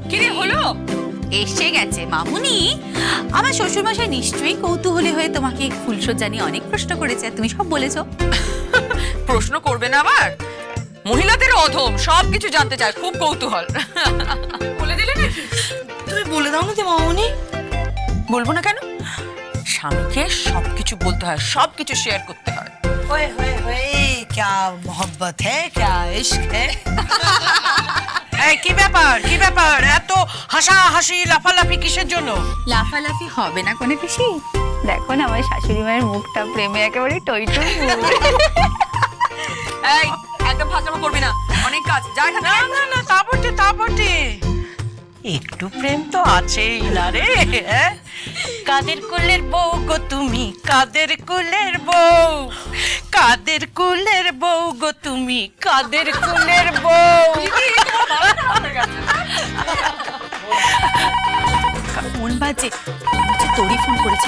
কিরে হলো? এসে গেছে মামুনি। আমার শ্বশুরমশাই নিশ্চয়ই কৌতূহলী হয়ে তোমাকে ফুলসজ্জা নিয়ে অনেক প্রশ্ন করেছে, তুমি সব বলেছো। প্রশ্ন করবে না আবার? মহিলাদের অধম, সবকিছু জানতে চায়, খুব কৌতূহল। বলে দিলে নাকি? তুমি বলে দাও না যে মামুনি। বলবো না কেন? স্বামীকে সবকিছু বলতে হয়, সবকিছু শেয়ার করতে হয়। ओए होए होए क्या मोहब्बत है क्या इश्क है। এই কি ব্যাপার এত হাসাহাসি লাফালাফি কিসের জন্য? লাফালাফি হবে না কোনো পিসি, দেখো না আমার শাশুড়ি মায়ের মুখটা প্রেমে একেবারে টইটুই। এই একদম ফাজলামো করবি না, অনেক কাজ। যা এখান থেকে। না তা বটে একটু প্রেম তো আছেই না রে। কাদের কুলের বউ গো তুমি, কাদের কুলের বউ, কাদের কুলের বউ গো তুমি, কাদের কুলের বউ। ফোন বাজে, তোরই ফোন করেছে।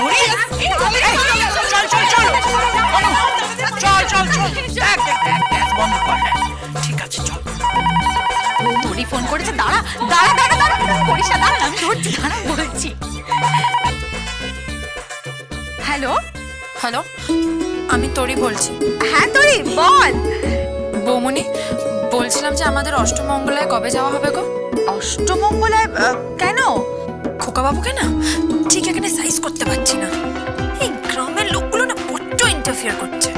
ঠিক আছে চল। তোরই ফোন করেছে, দাঁড়া দাঁড়া দাঁড়া দাঁড়া করিস না, দাঁড়া আমি ধরছি, দাঁড়া বলছি। হ্যালো হ্যালো, আমি তোরই বলছি। হ্যাঁ তোরই বল। বৌমনি, বলছিলাম যে আমাদের অষ্টমঙ্গলায় কবে যাওয়া হবে গো? অষ্টমঙ্গলায় কেন? খোকাবাবুকে না ঠিক এখানে সাইজ করতে পারছি না। এই গ্রামের লোকগুলো না বড্ড ইন্টারফিয়ার করছে।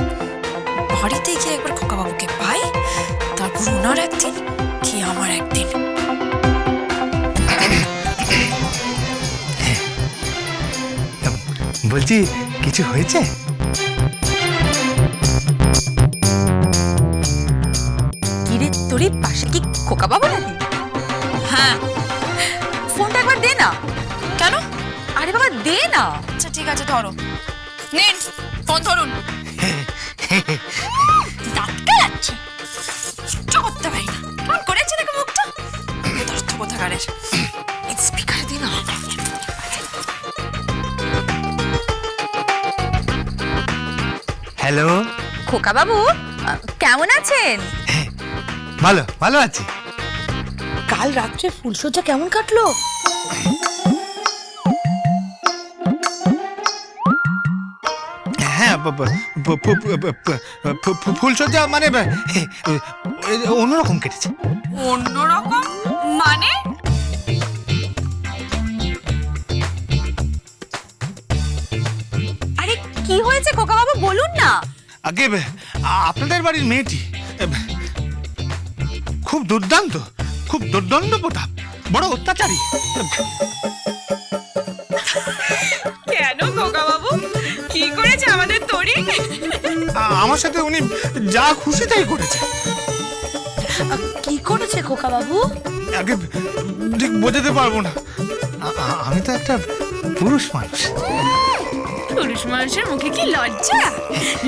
বাড়িতে গিয়ে একবার খোকাবাবুকে পাই, তারপর ওনার একদিন কি আমার একদিন। বলছি কিছু হয়েছে? কি রে তোরই পাশে কি খোকা বাবু নাকি? হ্যাঁ। ফোনটা একবার দে না। কেন? আরে বাবা দে না। আচ্ছা ঠিক আছে, ধরো। নিন ফোন ধরুন। দাঁতকে যাচ্ছে, সহ্য করতে পারি না। কেমন করেছে দেখো মুখটা, দর্থ কোথাকারের। স্পিকার দিন। হ্যালো, খোকা বাবু কেমন আছেন? ভালো আছি। কাল রাত্রে ফুলসজ্জা কেমন কাটলো? হ্যাঁ, ফুলসজ্জা মানে অন্যরকম কেটেছে। অন্যরকম মানে? আরে কি হয়েছে খোকা বাবু বলুন না। আগে আপনাদের বাড়ির মেয়েটি খুব দুর্দান্ত, খুব দুর্দণ্ড প্রতাপ, বড় অত্যাচারী। কেন খোকা বাবু, কি করেছে আমাদের তোরি? আমার সাথে উনি যা খুশি তাই করেছে। কি করেছে খোকা বাবু? আগে ঠিক বোঝাতে পারবো না, আমি তো একটা পুরুষ মানুষ। পুরুষ মানুষের মুখে কি লজ্জা?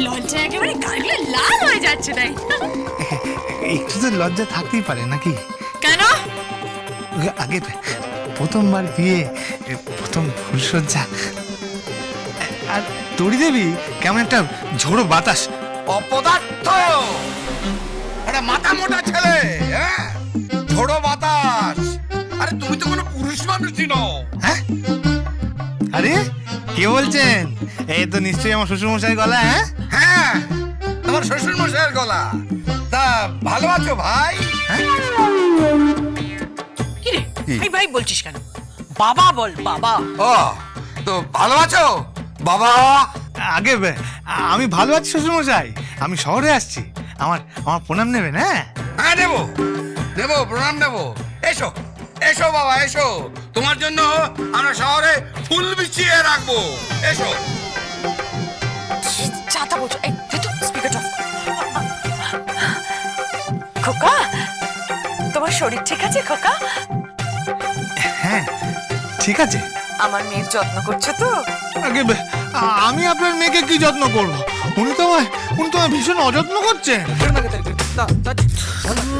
লজ্জা একেবারে গালে লাল হয়ে যাচ্ছে তাই। একটু তো লজ্জা থাকতেই পারে নাকি? কেন? আগে প্রথমবার বিয়ে, প্রথম ফুলসজ্জা, আর তরি দেবী কেমন একটা ঝোড়ো বাতাস। অপদার্থ, একটা মাথা মোটা ছেলে, হ্যাঁ, ঝোড়ো বাতাস। আরে তুমি তো কোনো পুরুষ মানুষই নও। হ্যাঁ, আরে কে বলছেন? এই তো নিশ্চয়ই আমার শ্বশুর মশাই গলা। হ্যাঁ হ্যাঁ, তোমার শ্বশুর মশাইয়ের গলা। তা ভালো আছো ভাই? কি রে এই ভাই বলছিস কেন? বাবা বল, বাবা। ও তো ভালো আছো বাবা? আগে আমি ভালো আছি শ্বশুর মশাই, আমি শহরে আসছি, আমার প্রণাম নেবেন। হ্যাঁ হ্যাঁ নেবো নেবো, প্রণাম নেবো। এসো এসো বাবা এসো, তোমার জন্য আমরা শহরে ফুল বিছিয়ে রাখবো। এসো। চাটা বলছো, এই তো স্পিকারটা। খোকা, তোমার শরীর ঠিক আছে খোকা? হ্যাঁ ঠিক আছে। আমার মেয়ের যত্ন করছো তো? আগে আমি আপনার মেয়েকে কি যত্ন করবো? উনি তো আমায় ভীষণ অযত্ন করছেন।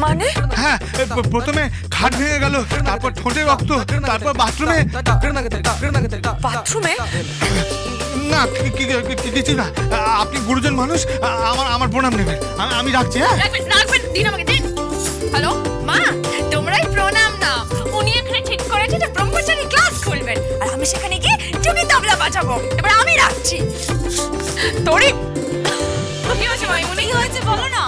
মানে? হ্যাঁ, প্রথমে খাট ভেঙে গেল, তারপর ঠোঁটে রক্ত, তারপর বাথরুমে। বাথরুমে? না কিছু না, আপনি গুরুজন মানুষ, আমার প্রণাম নেবেন। আমি রাখছি। হ্যাঁ রাখবেন, দিন আমাকে দিন। হ্যালো মা, তোমরাই প্রণাম নাও। উনি এখানে ঠিক বাঁচাবো। এবার আমি রাখছি। তোরই কি হয়েছে মাইমুনি? কি হয়েছে বলো না।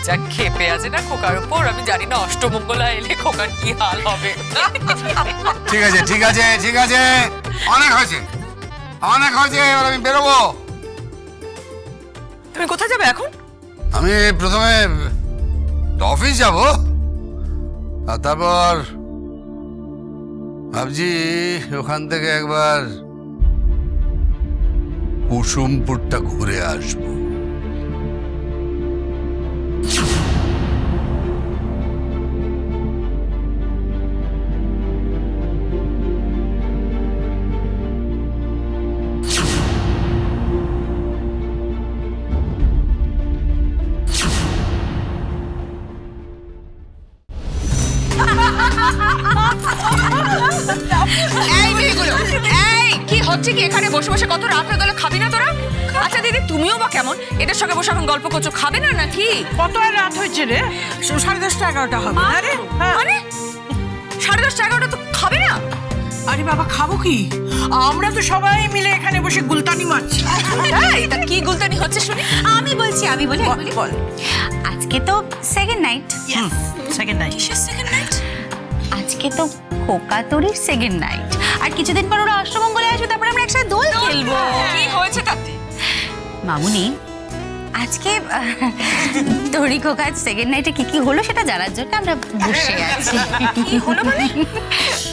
যা খেপে আছে না খোকার উপর, আমি জানি না অষ্টমঙ্গলা এলে খোকার কি হাল হবে। ঠিক আছে ঠিক আছে ঠিক আছে, অনেক হয়েছে অনেক হয়েছে, এবার আমি বেরোবো। তুমি কোথায় যাবে এখন? আমি প্রথমে অফিস যাব, আর তারপর ভাবছি ওখান থেকে একবার কুসুমপুরটা ঘুরে আসবো। এই মেয়েগুলো, এই কি হচ্ছে কি এখানে বসে বসে? কত রাত হয়ে গেল, খাবি না তোরা? আচ্ছা দিদি, তুমিও বা কেমন এদের সঙ্গে বসে এখন গল্প করছো? খাবে না নাকি? কত আর রাত হয়েছে রে? 10:30 11টা হবে না রে? মানে 10:30 11টা তো খাবে না? আরে বাবা, খাবো কি? আমরা তো সবাই মিলে এখানে বসে গুলতানি মারছি। এই তা কি গুলতানি হচ্ছে শুনি? আমি বলছি আমি বলি বল। আজকে তো সেকেন্ড নাইট। Second night. আজকে তো খোকা তোরির সেকেন্ড নাইট, আর কিছুদিন পর ওরা অষ্টমঙ্গলে আসবে, তারপর আমরা একসাথে দোল খেলবো। কি হয়েছে তাতে? মামুনি, আজকে তোরি খোকার সেকেন্ড নাইটে কি কি হলো সেটা জানার জন্য আমরা বসে আছি। কি হলো মানে?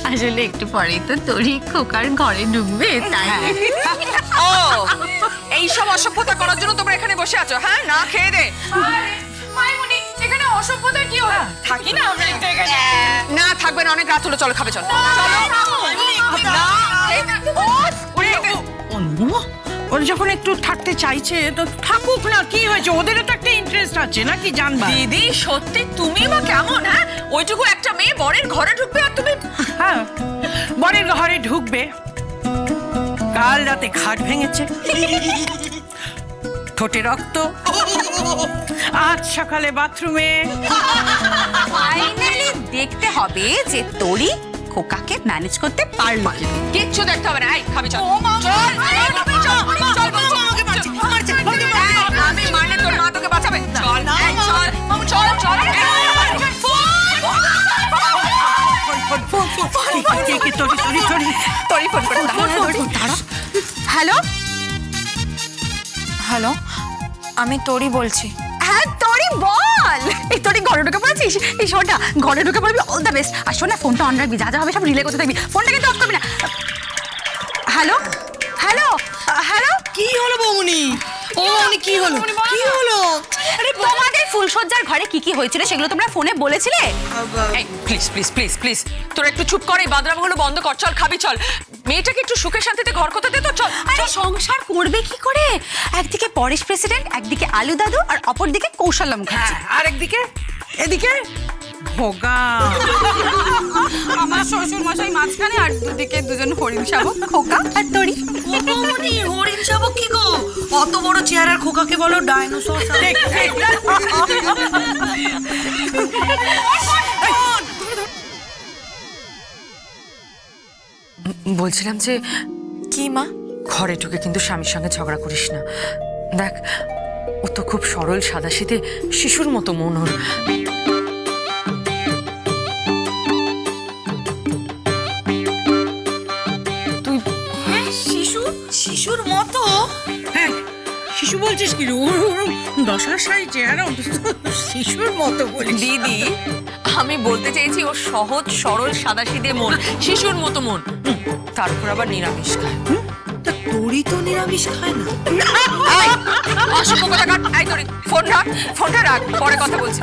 আসলে একটু পরেই তো তোরি খোকার ঘরে ঢুকবে, তাই। ও, এই সব অসভ্যতা করার জন্য তোমরা এখানে বসে আছো? হ্যাঁ, না খেয়ে দে। মাইমুনি, এখানে অসভ্যতার কি হলো? থাকি না আমরা একটু এখানে। না থাকবে না, অনেক রাত হলো, চলো খাবে চলো। না, ওরা যখন একটু থাকতে চাইছে তো থাকুক না, কি হয়েছে? ওদেরও তো একটা ইন্টারেস্ট আছে নাকি, জানবা? দিদি সত্যি তুমি বা কেমন? হ্যাঁ, ওইটুকু একটা মেয়ে বরের ঘরে ঢুকবে আর তুমি? হ্যাঁ, বরের ঘরে ঢুকবে। কাল রাতে খাট ভেঙেছে, ঠোঁটে রক্ত, আজ সকালে বাথরুমে। ফাইনালি দেখতে হবে যে তোরি খোকাকে ম্যানেজ করতে পারলো কি। কিচ্ছু দেখতে হবে না, এই খাবি চল। আমি মারলে তোর মা তোকে বাঁচাবে? চল, এই চল, চল, চল। তোরই ফোন করে হ্যালো হ্যালো, আমি তোরই বলছি। হ্যাঁ তোরি বল। এই তোরি ঘরে ঢুকে পড়েছিস? এই শোনটা, ঘরে ঢুকে পড়বি, অল দ্য বেস্ট। আর শোন না, ফোনটা অন রাখবি, যা যা হবে সব রিলে করতে থাকবি, ফোনটা কিন্তু অফ করবি না। হ্যালো হ্যালো হ্যালো, কি হলো বৌমনি? ও মানে কি হলো? কি হলো? আরে তোমাদের ফুলসজ্জার ঘরে কি কি হয়েছিল সেগুলো তোমরা ফোনে বলেছিলে? এই প্লিজ প্লিজ প্লিজ প্লিজ তোরা একটু চুপ কর, এই বাদরামগুলো বন্ধ কর। চল খাবি চল, মেয়েটাকে একটু সুখে শান্তিতে ঘর কোথা দে তো। চল। আরে সংসার করবে কি করে? একদিকে পরেশ প্রেসিডেন্ট, একদিকে আলু দাদু, আর অপরদিকে কৌশল্যা মুখার্জি। আর একদিকে এদিকে ভোগা। আমার শ্বশুর মশাই মাঝখানে, আর দুদিকে দুজন হরিণ শাবক, খোকা আর তোরি। বৌমনি, হরিণ শাবক কি গো? অত বড় চেহারার খোকাকে বলো ডাইনোসর। বলছিলাম যে কি মা? ঘরে ঢুকে কিন্তু স্বামীর সঙ্গে ঝগড়া করিস না। দেখ, ও তো খুব সরল সাদাসিধে শিশুর মতো মন ওর। তুই শিশুর মতো? হ্যাঁ, শিশু বলছিস কি? দশার সাই চেহারা, শিশুর মতো বলিস? দিদি, আমি বলতে চাইছি ও সহজ সরল সাদাসিধে মন, শিশুর মতো মন, তার উপর আবার নিরামিষ খায়। তোরই তো নিরামিষ খায় না। অসভ্য কথা কাট। এই তোরি ফোনটা রাখ, পরে কথা বলছি।